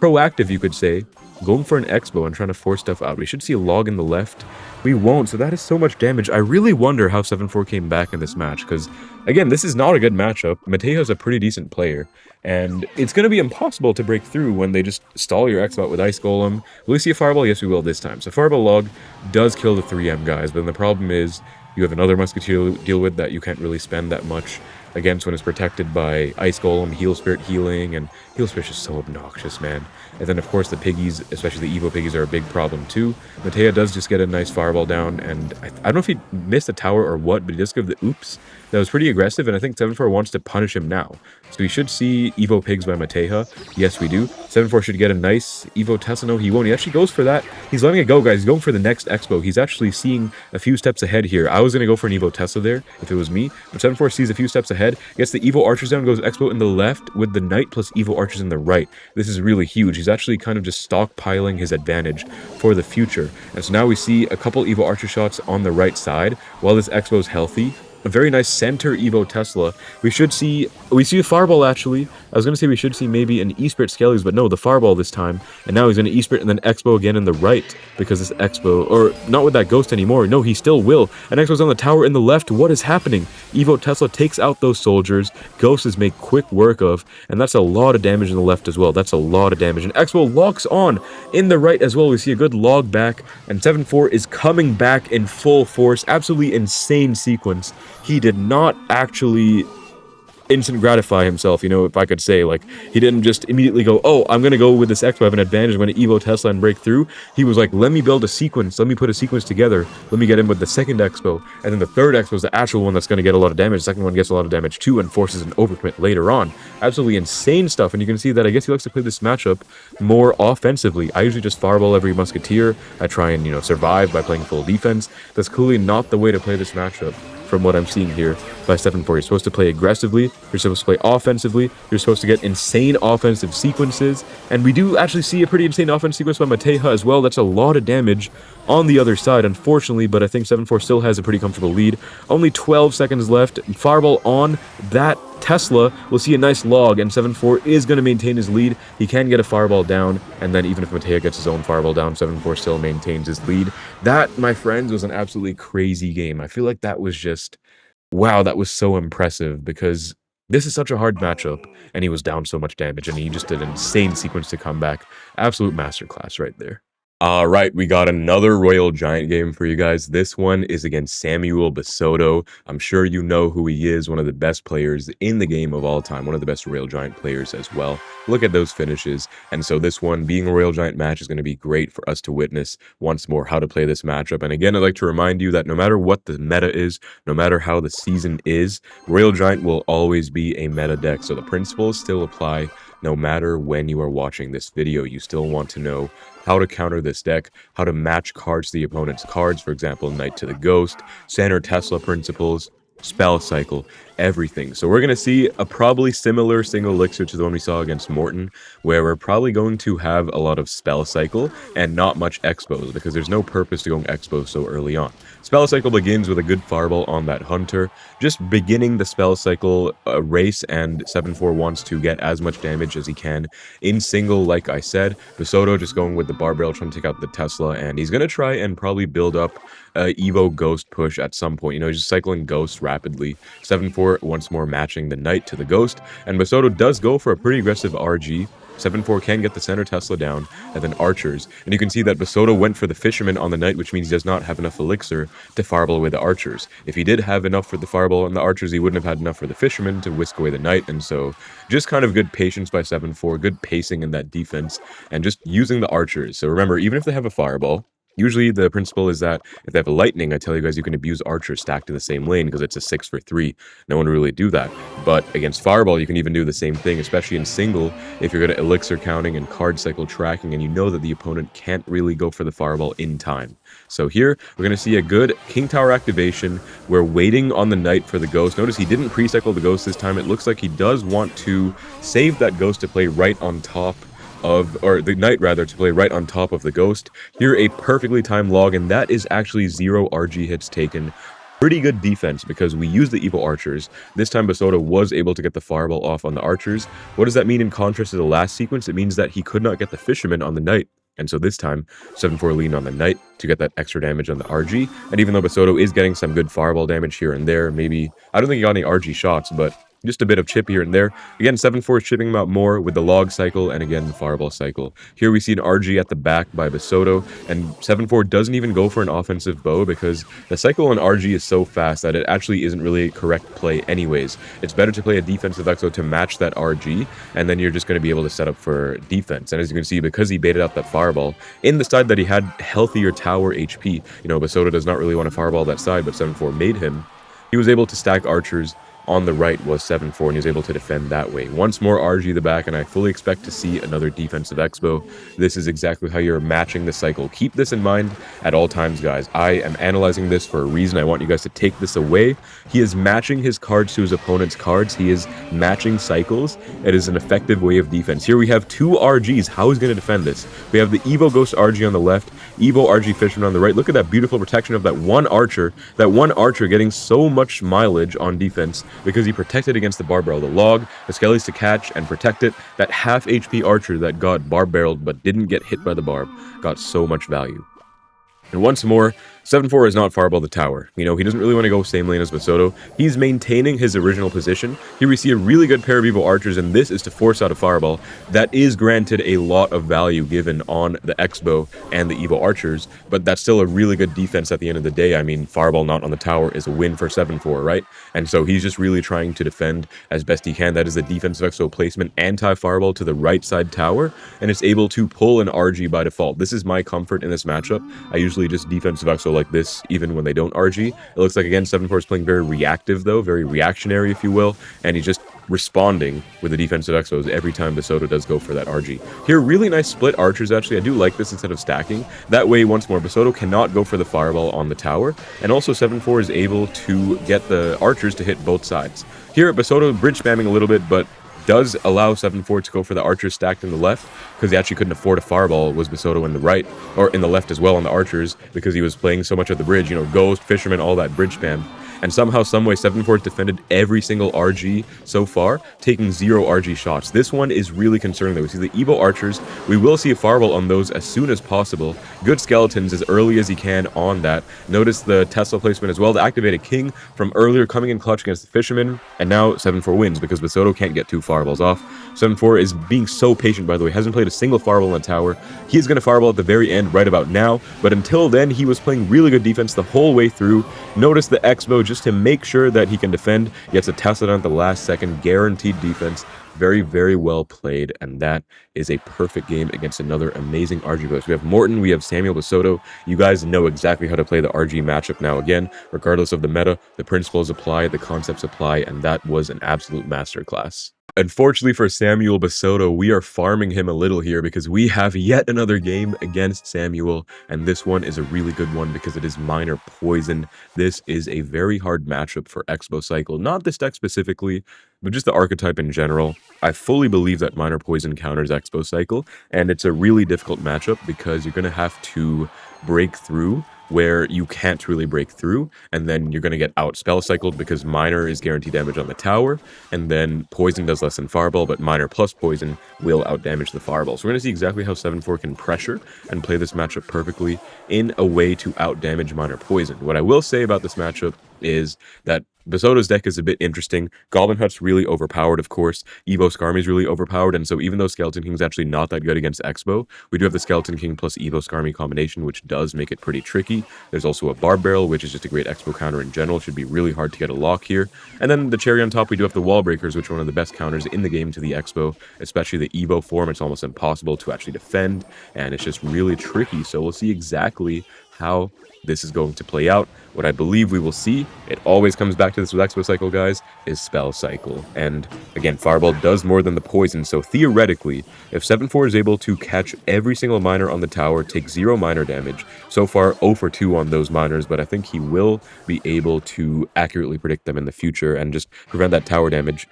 proactive, you could say, going for an Xbow and trying to force stuff out. We should see a log in the left. We won't, so that is so much damage. I really wonder how 7-4 came back in this match, because, again, this is not a good matchup. Mateo's a pretty decent player, and it's going to be impossible to break through when they just stall your X-Bot with Ice Golem. Will we see a fireball? Yes, we will this time. So fireball log does kill the 3M guys, but then the problem is you have another musketeer to deal with that you can't really spend that much against when it's protected by Ice Golem, Heal Spirit healing, and Heal Spirit is so obnoxious, man. And then, of course, the piggies, especially the Evo piggies, are a big problem, too. Mateo does just get a nice fireball down, and I don't know if he missed a tower or what, but he does give the oops. That was pretty aggressive, and I think 7-4 wants to punish him now. So we should see Evo Pigs by Mateo. Yes, we do. 7-4 should get a nice Evo Tesla. No, he won't. He actually goes for that. He's letting it go, guys. He's going for the next Xbow. He's actually seeing a few steps ahead here. I was going to go for an Evo Tesla there if it was me, but 7-4 sees a few steps ahead, gets the Evo Archers down, goes Xbow in the left with the Knight plus Evo Archers in the right. This is really huge. He's actually kind of just stockpiling his advantage for the future. And so now we see a couple Evo Archer shots on the right side while this Xbow's healthy. A very nice center Evo Tesla. We see a fireball, actually. I was going to say we should see maybe an E-Spirit Skellies, but no, the fireball this time. And now he's going to E-Spirit and then Xbow again in the right, because this Xbow, or not with that ghost anymore. No, he still will. And Xbow's on the tower in the left. What is happening? Evo Tesla takes out those soldiers. Ghosts make quick work of, and that's a lot of damage in the left as well. That's a lot of damage. And Xbow locks on in the right as well. We see a good log back, and 7-4 is coming back in full force. Absolutely insane sequence. He did not actually instant gratify himself, you know, if I could say. Like, he didn't just immediately go, oh, I'm going to go with this X, I have an advantage, I'm going to Evo Tesla and break through. He was like, let me build a sequence, let me put a sequence together, let me get in with the second Expo, and then the third Expo is the actual one that's going to get a lot of damage. The second one gets a lot of damage too and forces an overcommit later on. Absolutely insane stuff, and you can see that I guess he likes to play this matchup more offensively. I usually just fireball every musketeer. I try and, you know, survive by playing full defense. That's clearly not the way to play this matchup. From what I'm seeing here by 7-4. You're supposed to play aggressively, you're supposed to play offensively, you're supposed to get insane offensive sequences, and we do actually see a pretty insane offensive sequence by Mateja as well. That's a lot of damage on the other side, unfortunately, but I think 7-4 still has a pretty comfortable lead. Only 12 seconds left. Fireball on that Tesla. We'll see a nice log, and 7-4 is going to maintain his lead. He can get a fireball down, and then even if Mateo gets his own fireball down, 7-4 still maintains his lead. That, my friends, was an absolutely crazy game. I feel like that was just, wow, that was so impressive, because this is such a hard matchup, and he was down so much damage, and he just did an insane sequence to come back. Absolute masterclass right there. Alright, we got another Royal Giant game for you guys. This one is against Samuel Basoto. I'm sure you know who he is, one of the best players in the game of all time, one of the best Royal Giant players as well. Look at those finishes. And so this one, being a Royal Giant match, is going to be great for us to witness once more how to play this matchup. And again, I'd like to remind you that no matter what the meta is, no matter how the season is, Royal Giant will always be a meta deck. So the principles still apply no matter when you are watching this video. You still want to know how to counter this deck, how to match cards to the opponent's cards, for example, Knight to the Ghost, Center Tesla principles, spell cycle, everything. So we're going to see a probably similar single elixir to the one we saw against Morton, where we're probably going to have a lot of spell cycle and not much expos, because there's no purpose to going expo so early on. Spell cycle begins with a good fireball on that hunter, just beginning the spell cycle race, and 7-4 wants to get as much damage as he can in single, like I said. Basoto just going with the barbell, trying to take out the Tesla, and he's going to try and probably build up Evo Ghost push at some point. You know, he's just cycling Ghosts rapidly. 7-4 once more matching the Knight to the Ghost, and Basoto does go for a pretty aggressive RG. 7-4 can get the center Tesla down, and then Archers. And you can see that Basoto went for the Fisherman on the Knight, which means he does not have enough Elixir to fireball away the Archers. If he did have enough for the fireball and the Archers, he wouldn't have had enough for the Fisherman to whisk away the Knight. And so, just kind of good patience by 7-4, good pacing in that defense, and just using the Archers. So remember, even if they have a fireball, Usually the principle is that if they have a lightning, I tell you guys you can abuse archers stacked in the same lane because it's a 6 for 3. No one would really do that. But against fireball, you can even do the same thing, especially in single, if you're good at elixir counting and card cycle tracking, and you know that the opponent can't really go for the fireball in time. So here, we're going to see a good King Tower activation. We're waiting on the Knight for the Ghost. Notice he didn't pre-cycle the Ghost this time. It looks like he does want to save that Ghost to play right on top of, or the Knight rather, to play right on top of the Ghost. Here, a perfectly timed log, and that is actually 0 RG hits taken. Pretty good defense because we used the evil archers. This time Basoto was able to get the fireball off on the archers. What does that mean in contrast to the last sequence? It means that he could not get the fisherman on the Knight. And so this time, 7-4 leaned on the Knight to get that extra damage on the RG. And even though Basoto is getting some good fireball damage here and there, maybe, I don't think he got any RG shots, but just a bit of chip here and there. Again, 7-4 is chipping him out more with the log cycle and again the fireball cycle. Here we see an RG at the back by Basoto, and 7-4 doesn't even go for an offensive bow because the cycle on RG is so fast that it actually isn't really a correct play anyways. It's better to play a defensive Exo to match that RG, and then you're just going to be able to set up for defense. And as you can see, because he baited out that fireball, in the side that he had healthier tower HP, you know, Basoto does not really want to fireball that side, but 7-4 made him. He was able to stack archers. On the right was 7-4, and he was able to defend that way. Once more RG the back, and I fully expect to see another defensive Expo. This is exactly how you're matching the cycle. Keep this in mind at all times, guys. I am analyzing this for a reason. I want you guys to take this away. He is matching his cards to his opponent's cards. He is matching cycles. It is an effective way of defense. Here we have 2 RGs. How is he going to defend this? We have the Evo Ghost RG on the left, Evo RG Fisherman on the right. Look at that beautiful protection of that one archer. That one archer getting so much mileage on defense, because he protected against the barb barrel, the log, the skellies to catch and protect it. That half HP archer that got barb barreled but didn't get hit by the barb got so much value. And once more, 7-4 is not fireball the tower. You know, he doesn't really want to go same lane as Basoto. He's maintaining his original position. Here we see a really good pair of evil archers, and this is to force out a fireball. That is granted a lot of value given on the Xbow and the evil archers, but that's still a really good defense at the end of the day. I mean, fireball not on the tower is a win for 7-4, right? And so he's just really trying to defend as best he can. That is a defensive Exo placement, anti-fireball to the right side tower, and it's able to pull an RG by default. This is my comfort in this matchup. I usually just defensive Exo like this even when they don't RG. It looks like, again, 7-4 is playing very reactive though, very reactionary if you will, and he's just responding with the defensive Expos every time Basoto does go for that RG. Here, really nice split archers actually. I do like this instead of stacking. That way, once more, Basoto cannot go for the fireball on the tower, and also 7-4 is able to get the archers to hit both sides. Here, Basoto bridge spamming a little bit, but does allow 7-4 to go for the archers stacked in the left, because he actually couldn't afford a fireball, was Basoto in the right, or in the left as well on the archers, because he was playing so much of the bridge, you know, Ghost, Fisherman, all that bridge spam. And somehow, someway, 7-4 has defended every single RG so far, taking 0 RG shots. This one is really concerning though. We see the Evo archers. We will see a fireball on those as soon as possible. Good skeletons as early as he can on that. Notice the Tesla placement as well to activate a king from earlier, coming in clutch against the Fisherman. And now 7-4 wins because Basoto can't get 2 fireballs off. 7-4 is being so patient, by the way. Hasn't played a single fireball in the tower. He is going to fireball at the very end right about now. But until then, he was playing really good defense the whole way through. Notice the Xbow just to make sure that he can defend. Gets a Tesla at the last second. Guaranteed defense. Very, very well played. And that is a perfect game against another amazing RG player. We have Morton. We have Samuel Basoto. You guys know exactly how to play the RG matchup now. Again, regardless of the meta, the principles apply, the concepts apply, and that was an absolute masterclass. Unfortunately for Samuel Basoto, we are farming him a little here because we have yet another game against Samuel, and this one is a really good one because it is Minor Poison. This is a very hard matchup for Xbow Cycle, not this deck specifically, but just the archetype in general. I fully believe that Minor Poison counters Xbow Cycle, and it's a really difficult matchup because you're going to have to break through where you can't really break through, and then you're going to get out spell cycled because Minor is guaranteed damage on the tower, and then Poison does less than Fireball, but Minor plus Poison will out damage the Fireball. So we're going to see exactly how 7-4 can pressure and play this matchup perfectly in a way to out damage Minor Poison. What I will say about this matchup is that Basoto's deck is a bit interesting. Goblin Hut's really overpowered, of course. Evo Skarmy's really overpowered, and so even though Skeleton King's actually not that good against Xbow, we do have the Skeleton King plus Evo Skarmy combination, which does make it pretty tricky. There's also a Barb Barrel, which is just a great Xbow counter in general. Should be really hard to get a lock here. And then the cherry on top, we do have the Wall Breakers, which are one of the best counters in the game to the Xbow, especially the Evo form. It's almost impossible to actually defend, and it's just really tricky. So we'll see exactly how this is going to play out. What I believe we will see, it always comes back to this with Xbow Cycle, guys, is Spell Cycle. And again, Fireball does more than the poison, so theoretically, if 7-4 is able to catch every single miner on the tower, take 0 miner damage, so far 0 for 2 on those miners, but I think he will be able to accurately predict them in the future and just prevent that tower damage.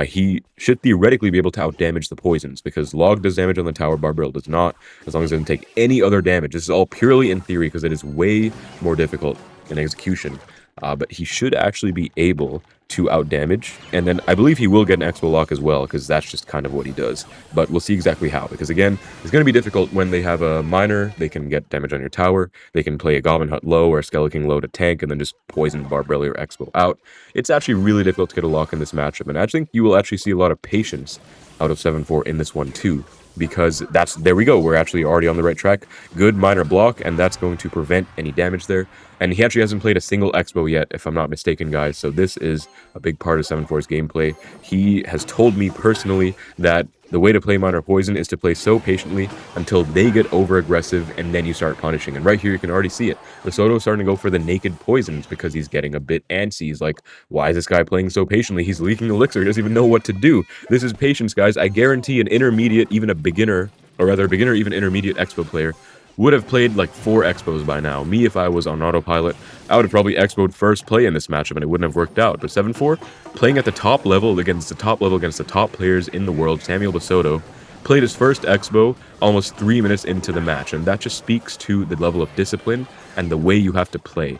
He should theoretically be able to outdamage the poisons, because Log does damage on the tower, Barbarrel does not, as long as it doesn't take any other damage. This is all purely in theory, because it is way more difficult in execution, but he should actually be able to outdamage, and then I believe he will get an Expo lock as well, because that's just kind of what he does, but we'll see exactly how, because again, it's going to be difficult when they have a miner. They can get damage on your tower, they can play a Goblin Hut low or a Skeleton King low to tank, and then just poison Barbarelli or Expo out. It's actually really difficult to get a lock in this matchup, and I think you will actually see a lot of patience out of 7-4 in this one too, because there we go, we're actually already on the right track. Good miner block, and that's going to prevent any damage there. And he actually hasn't played a single Expo yet, if I'm not mistaken, guys, so this is a big part of 7-4's gameplay. He has told me personally that the way to play Miner Poison is to play so patiently until they get over-aggressive, and then you start punishing. And right here, you can already see it. Basoto's starting to go for the naked poisons because he's getting a bit antsy. He's like, why is this guy playing so patiently? He's leaking elixir. He doesn't even know what to do. This is patience, guys. I guarantee an intermediate, even a beginner, or rather a beginner, even intermediate Expo player would have played like 4 Expos by now. Me, if I was on autopilot, I would have probably Expo'd first play in this matchup, and it wouldn't have worked out. But 7-4, playing at the top level against the top players in the world, Samuel Basoto, played his first Expo almost 3 minutes into the match, and that just speaks to the level of discipline and the way you have to play.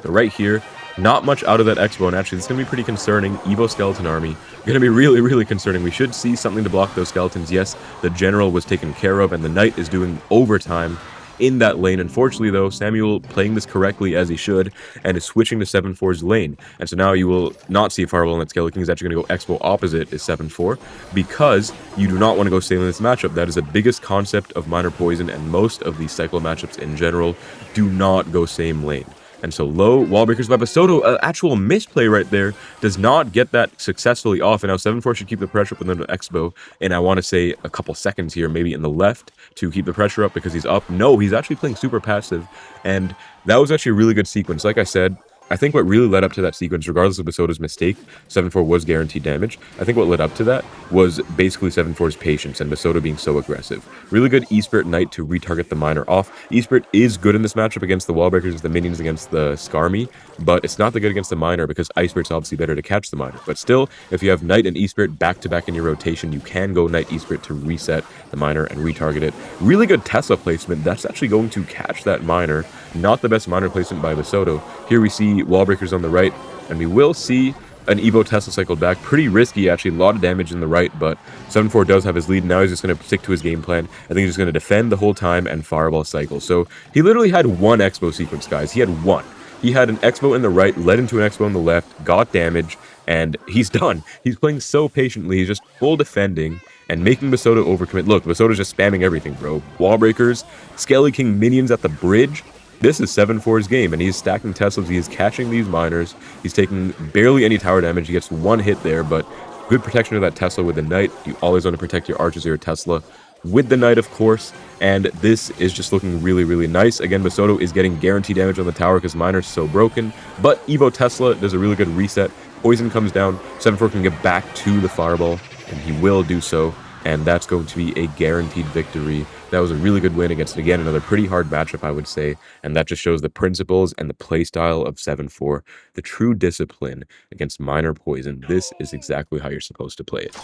But right here, not much out of that Expo, and actually, it's going to be pretty concerning. Evo Skeleton Army, going to be really, really concerning. We should see something to block those skeletons. Yes, the General was taken care of, and the Knight is doing overtime in that lane. Unfortunately, though, Samuel playing this correctly as he should, and is switching to 7-4's lane. And so now you will not see a Fireball, and that Skeleton King is actually going to go Expo opposite is 7-4, because you do not want to go Sail in this matchup. That is the biggest concept of Miner Poison, and most of these cycle matchups in general do not go same lane. And so low wall breakers by Basoto, actual misplay right there, does not get that successfully off. And now 7-4 should keep the pressure up with an Expo. And I want to say a couple seconds here, maybe in the left, to keep the pressure up because he's up. No, he's actually playing super passive. And that was actually a really good sequence. Like I said, I think what really led up to that sequence, regardless of Basoto's mistake, 7-4 was guaranteed damage. I think what led up to that was basically 7-4's patience and Basoto being so aggressive. Really good E-Spirit Knight to retarget the miner off. E-Spirit is good in this matchup against the wall breakers, the minions against the Skarmy, but it's not that good against the miner because Ice Spirit's obviously better to catch the miner. But still, if you have Knight and E-Spirit back-to-back in your rotation, you can go Knight E-Spirit to reset the miner and retarget it. Really good Tesla placement. That's actually going to catch that miner. Not the best miner placement by Basoto. Here we see wall breakers on the right, and we will see an Evo Tesla cycled back. Pretty risky, actually. A lot of damage in the right, but 7-4 does have his lead. Now he's just going to stick to his game plan. I think he's just going to defend the whole time and Fireball cycle. So he literally had one Expo sequence, guys. He had one. He had an Expo in the right, led into an Expo in the left, got damage, and he's done. He's playing so patiently. He's just full defending and making Basoto overcommit. Look, Basoto's just spamming everything, bro. Wall breakers, Skelly King minions at the bridge. This is 7-4's game, and he's stacking Teslas. He is catching these miners. He's taking barely any tower damage. He gets one hit there, but good protection of that Tesla with the Knight. You always want to protect your archers or your Tesla with the Knight, of course, and this is just looking really, really nice. Again, Basoto is getting guaranteed damage on the tower because Miner's so broken, but Evo Tesla does a really good reset. Poison comes down. 7-4 can get back to the Fireball, and he will do so, and that's going to be a guaranteed victory. That was a really good win against, again, another pretty hard matchup, I would say, and that just shows the principles and the playstyle of 7-4, the true discipline against Miner Poison. This is exactly how you're supposed to play it.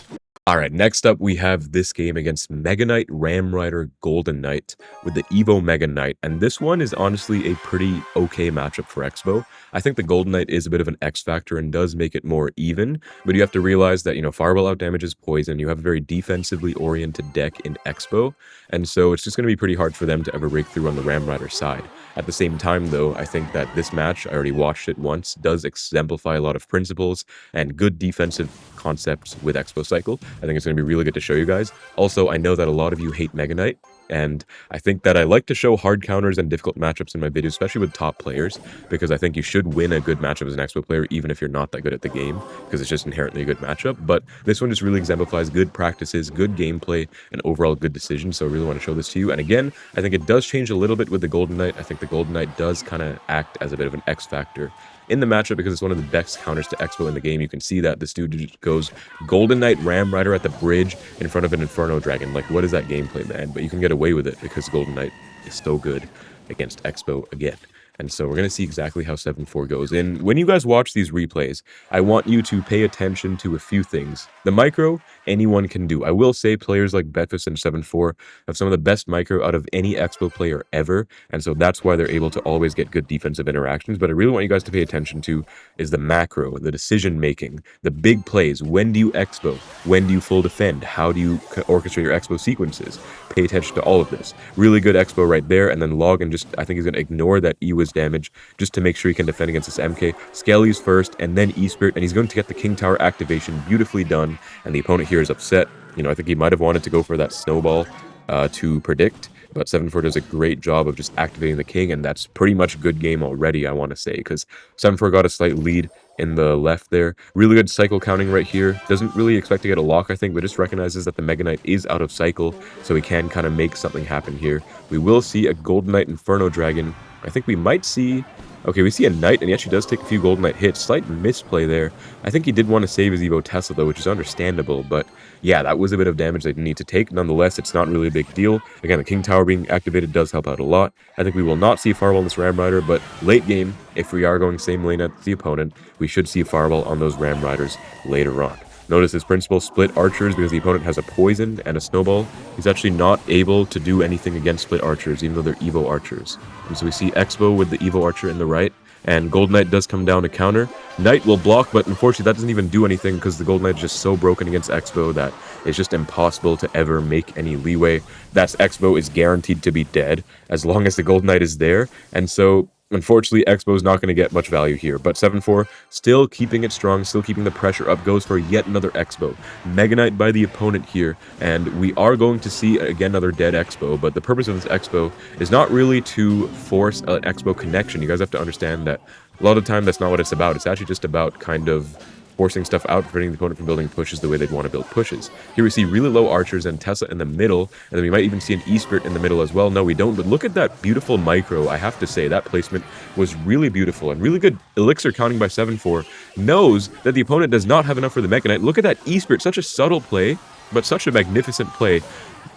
Alright, next up we have this game against Mega Knight, Ram Rider, Golden Knight with the Evo Mega Knight, and this one is honestly a pretty okay matchup for Xbow. I think the Golden Knight is a bit of an X factor and does make it more even, but you have to realize that, Fireball outdamages Poison, you have a very defensively oriented deck in Xbow, and so it's just going to be pretty hard for them to ever break through on the Ram Rider side. At the same time, though, I think that this match, I already watched it once, does exemplify a lot of principles and good defensive concepts with Xbow Cycle. I think it's going to be really good to show you guys. Also, I know that a lot of you hate Mega Knight, and I think that I like to show hard counters and difficult matchups in my videos, especially with top players, because I think you should win a good matchup as an Xbow player, even if you're not that good at the game, because it's just inherently a good matchup. But this one just really exemplifies good practices, good gameplay, and overall good decisions, so I really want to show this to you. And again, I think it does change a little bit with the Golden Knight. I think the Golden Knight does kind of act as a bit of an X factor in the matchup because it's one of the best counters to Xbow in the game. You can see that this dude just goes Golden Knight Ram Rider at the bridge in front of an Inferno Dragon. Like, what is that gameplay, man? But you can get away with it because Golden Knight is so good against Xbow again. And so we're going to see exactly how 7-4 goes. And when you guys watch these replays, I want you to pay attention to a few things. The micro, anyone can do. I will say players like Betfus and 7-4 have some of the best micro out of any Xbow player ever. And so that's why they're able to always get good defensive interactions. But I really want you guys to pay attention to is the macro, the decision making, the big plays. When do you Xbow? When do you full defend? How do you orchestrate your Xbow sequences? Pay attention to all of this. Really good Xbow right there. And then Log and just, I think he's going to ignore that E damage just to make sure he can defend against this MK. Skelly's first and then E-Spirit, and he's going to get the King Tower activation. Beautifully done, and the opponent here is upset. I think he might have wanted to go for that snowball to predict, but 7-4 does a great job of just activating the king, and that's pretty much a good game already, I want to say, because 7-4 got a slight lead in the left there. Really good cycle counting right here. Doesn't really expect to get a lock, I think, but just recognizes that the Mega Knight is out of cycle, so he can kind of make something happen here. We will see a Golden Knight Inferno Dragon. I think we might see... Okay, we see a Knight, and he actually does take a few Golden Knight hits. Slight misplay there. I think he did want to save his Evo Tesla, though, which is understandable, but yeah, that was a bit of damage they need to take. Nonetheless, it's not really a big deal. Again, the King Tower being activated does help out a lot. I think we will not see Fireball on this Ram Rider, but late game, if we are going same lane as the opponent, we should see Fireball on those Ram Riders later on. Notice his principal split archers because the opponent has a poison and a snowball. He's actually not able to do anything against split archers, even though they're Evo archers. And so we see Xbow with the Evo archer in the right, and Golden Knight does come down to counter. Knight will block, but unfortunately that doesn't even do anything because the Golden Knight is just so broken against Xbow that it's just impossible to ever make any leeway. That's Xbow is guaranteed to be dead as long as the Golden Knight is there, and so unfortunately, Xbow is not going to get much value here, but 7-4 still keeping it strong, still keeping the pressure up, goes for yet another Xbow. Mega Knight by the opponent here, and we are going to see, again, another dead Xbow, but the purpose of this Xbow is not really to force an Xbow connection. You guys have to understand that a lot of the time that's not what it's about. It's actually just about kind of forcing stuff out, preventing the opponent from building pushes the way they'd want to build pushes. Here we see really low archers and Tesla in the middle, and then we might even see an E-Spirit in the middle as well. No, we don't, but look at that beautiful micro. I have to say, that placement was really beautiful, and really good elixir counting by 7-4. Knows that the opponent does not have enough for the Mega Knight. Look at that E-Spirit, such a subtle play, but such a magnificent play.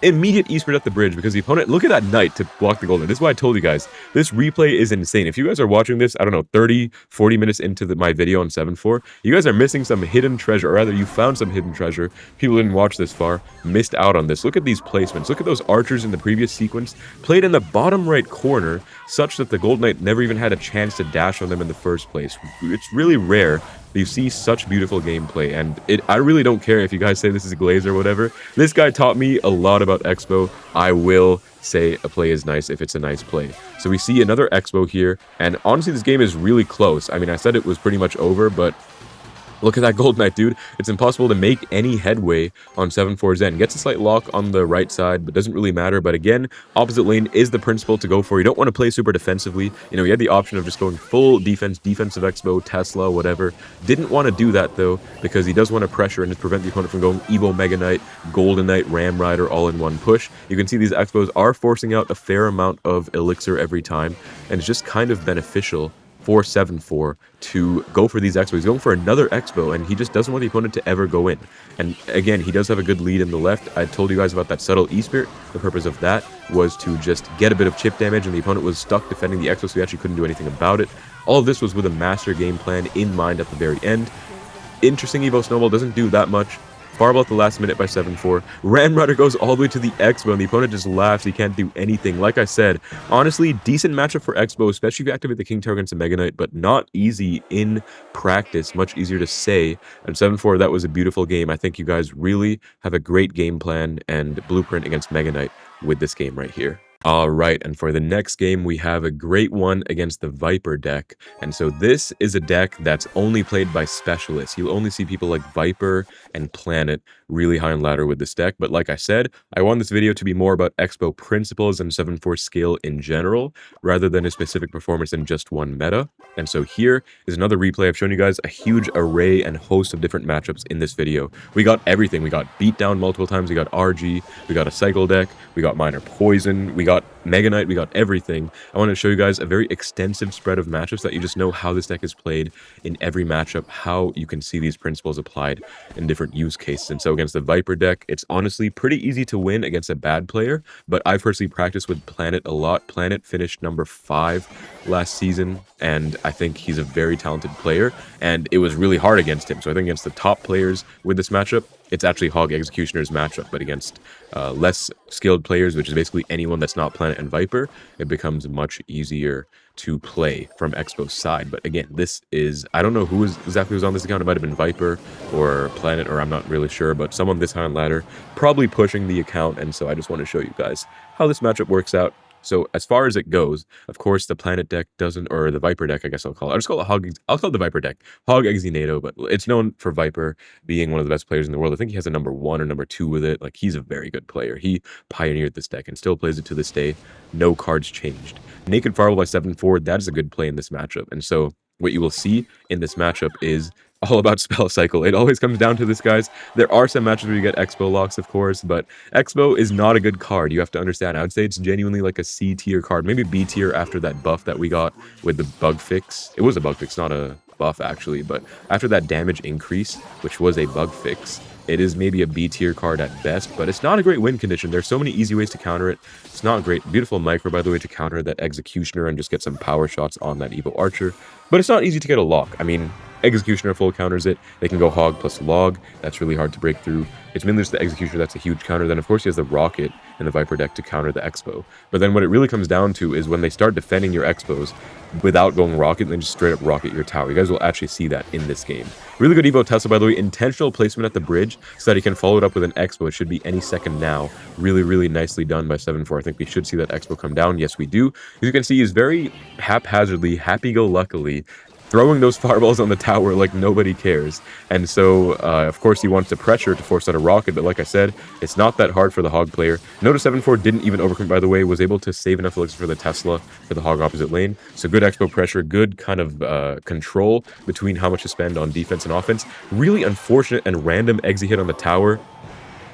Immediate E-Spirit at the bridge because the opponent, look at that Knight to block the Golden. This is why I told you guys, this replay is insane. If you guys are watching this, I don't know, 30, 40 minutes into my video on 7-4, you guys are missing some hidden treasure, or rather you found some hidden treasure. People didn't watch this far, missed out on this. Look at these placements. Look at those archers in the previous sequence, played in the bottom right corner, such that the Golden Knight never even had a chance to dash on them in the first place. It's really rare. You see such beautiful gameplay, and I really don't care if you guys say this is a glaze or whatever. This guy taught me a lot about Xbow. I will say a play is nice if it's a nice play. So we see another Xbow here, and honestly this game is really close. I mean, I said it was pretty much over, but look at that Golden Knight, dude. It's impossible to make any headway on 7-4's end. Gets a slight lock on the right side, but doesn't really matter. But again, opposite lane is the principle to go for. You don't want to play super defensively. He had the option of just going full defense, defensive Xbow, Tesla, whatever. Didn't want to do that, though, because he does want to pressure and just prevent the opponent from going Evo Mega Knight, Golden Knight, Ram Rider all in one push. You can see these Xbows are forcing out a fair amount of elixir every time, and it's just kind of beneficial for 7-4 to go for these Xbows. He's going for another Xbow, and he just doesn't want the opponent to ever go in. And again, he does have a good lead in the left. I told you guys about that subtle E-Spirit. The purpose of that was to just get a bit of chip damage, and the opponent was stuck defending the Xbow, so he actually couldn't do anything about it. All of this was with a master game plan in mind at the very end. Interesting Evo Snowball, doesn't do that much. Fireball at the last minute by 7-4. Ramrunner goes all the way to the Xbow, and the opponent just laughs. He can't do anything. Like I said, honestly, decent matchup for Xbow, especially if you activate the King Tower against a Mega Knight, but not easy in practice. Much easier to say. And 7-4, that was a beautiful game. I think you guys really have a great game plan and blueprint against Mega Knight with this game right here. Alright, and for the next game, we have a great one against the Viper deck. And so this is a deck that's only played by specialists. You'll only see people like Viper and Planet really high on ladder with this deck. But like I said, I want this video to be more about Xbow principles and 7-4 skill in general, rather than a specific performance in just one meta. And so here is another replay. I've shown you guys a huge array and host of different matchups in this video. We got everything. We got Beatdown multiple times. We got RG. We got a Cycle deck. We got Minor Poison. We got Mega Knight. We got everything. I want to show you guys a very extensive spread of matchups that you just know how this deck is played in every matchup, how you can see these principles applied in different use cases. And so against the Viper deck, it's honestly pretty easy to win against a bad player, but I personally practiced with Planet a lot. Planet finished number 5 last season, and I think he's a very talented player, and it was really hard against him. So I think against the top players with this matchup, it's actually Hog Executioner's matchup, but against less skilled players, which is basically anyone that's not Planet and Viper, it becomes much easier to play from Xbow's side. But again, this is, I don't know who exactly was on this account. It might have been Viper or Planet, or I'm not really sure, but someone this high on ladder probably pushing the account, and so I just want to show you guys how this matchup works out. So as far as it goes, of course, the Planet deck doesn't, or the Viper deck, I guess I'll call it. I'll just call it Hog. I'll call it the Viper deck. Hog Exinato, but it's known for Viper being one of the best players in the world. I think he has a number 1 or number 2 with it. Like, he's a very good player. He pioneered this deck and still plays it to this day. No cards changed. Naked Fireball by 7-4, that is a good play in this matchup. And so what you will see in this matchup is all about spell cycle. It always comes down to this, guys. There are some matches where you get Xbow locks, of course, but Xbow is not a good card. You have to understand. I would say it's genuinely like a C tier card, maybe B tier after that buff that we got with the bug fix. It was a bug fix, not a buff actually, but after that damage increase, which was a bug fix, it is maybe a B tier card at best, but it's not a great win condition. There's so many easy ways to counter it. It's not great. Beautiful micro, by the way, to counter that Executioner and just get some power shots on that Evo Archer, but it's not easy to get a lock. I mean, Executioner full counters it. They can go Hog plus Log. That's really hard to break through. It's mainly just the Executioner that's a huge counter. Then, of course, he has the Rocket and the Viper deck to counter the Xbow. But then what it really comes down to is when they start defending your Xbows without going Rocket, and then just straight up Rocket your tower. You guys will actually see that in this game. Really good Evo Tesla, by the way. Intentional placement at the bridge so that he can follow it up with an Xbow. It should be any second now. Really, really nicely done by 7-4. I think we should see that Xbow come down. Yes, we do. As you can see, he's very haphazardly, happy-go-luckily throwing those fireballs on the tower like nobody cares. And so, of course, he wants to pressure to force out a rocket, but like I said, it's not that hard for the Hog player. Notice 7-4 didn't even overcommit, by the way, was able to save enough elixir for the Tesla for the Hog opposite lane. So good Expo pressure, good kind of control between how much to spend on defense and offense. Really unfortunate and random exit hit on the tower.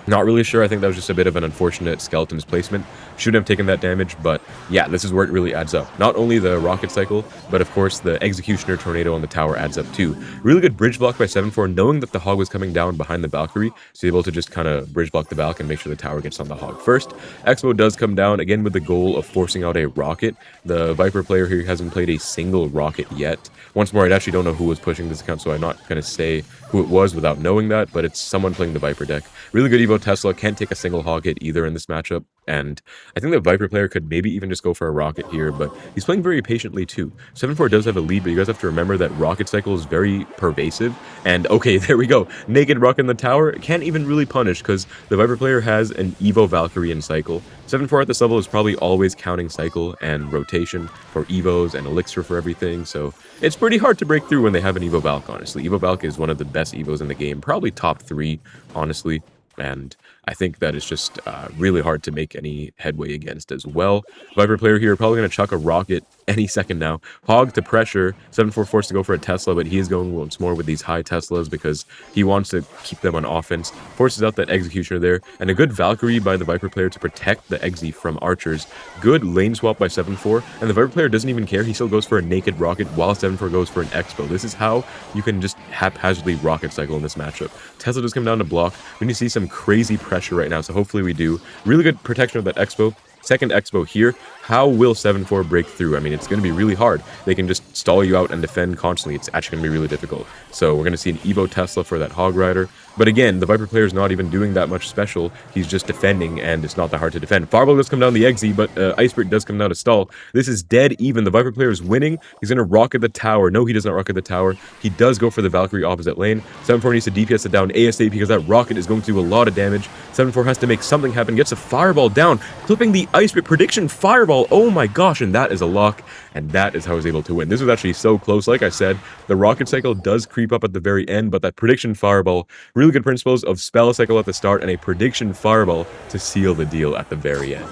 Not really sure. I think that was just a bit of an unfortunate skeleton's placement. Shouldn't have taken that damage, but yeah, this is where it really adds up. Not only the rocket cycle, but of course the Executioner tornado on the tower adds up too. Really good bridge block by 7-4, knowing that the Hog was coming down behind the Valkyrie, so able to just kind of bridge block the Valk and make sure the tower gets on the Hog first. Xbow does come down, again with the goal of forcing out a rocket. The Viper player here hasn't played a single rocket yet. Once more, I actually don't know who was pushing this account, so I'm not going to say who it was without knowing that, but it's someone playing the Viper deck. Really good Evo Tesla, can't take a single Hog hit either in this matchup, and I think the Viper player could maybe even just go for a rocket here, but he's playing very patiently too. 7-4 does have a lead, but you guys have to remember that rocket cycle is very pervasive, and okay, there we go. Naked rocket in the tower, can't even really punish because the Viper player has an Evo Valkyrie in cycle. 7-4 at this level is probably always counting cycle and rotation for Evos and elixir for everything, so it's pretty hard to break through when they have an Evo Valk, honestly. Evo Valk is one of the best Evos in the game, probably top 3, honestly. And I think that is just really hard to make any headway against as well. Viper player here probably going to chuck a rocket any second now. Hog to pressure. 7-4 forced to go for a Tesla, but he is going once more with these high Teslas because he wants to keep them on offense. Forces out that Executioner there. And a good Valkyrie by the Viper player to protect the Exi from archers. Good lane swap by 7-4. And the Viper player doesn't even care. He still goes for a naked rocket while 7-4 goes for an Expo. This is how you can just haphazardly rocket cycle in this matchup. Tesla does come down to block. We need to see some crazy pressure right now, so hopefully we do. Really good protection of that Expo. Second Xbow here, how will 7-4 break through? I mean, it's going to be really hard. They can just stall you out and defend constantly. It's actually going to be really difficult. So we're going to see an Evo Tesla for that Hog Rider. But again, the Viper player is not even doing that much special. He's just defending, and it's not that hard to defend. Fireball does come down the Eggsy, but Ice Brick does come down to stall. This is dead even. The Viper player is winning. He's going to rocket the tower. No, he does not rocket the tower. He does go for the Valkyrie opposite lane. 7-4 needs to DPS it down ASAP because that rocket is going to do a lot of damage. 7-4 has to make something happen. Gets a Fireball down, clipping the Ice Brick prediction Fireball. Oh my gosh, and that is a lock, and that is how I was able to win. This was actually so close. Like I said, the rocket cycle does creep up at the very end, but that prediction Fireball, really good principles of spell cycle at the start and a prediction Fireball to seal the deal at the very end.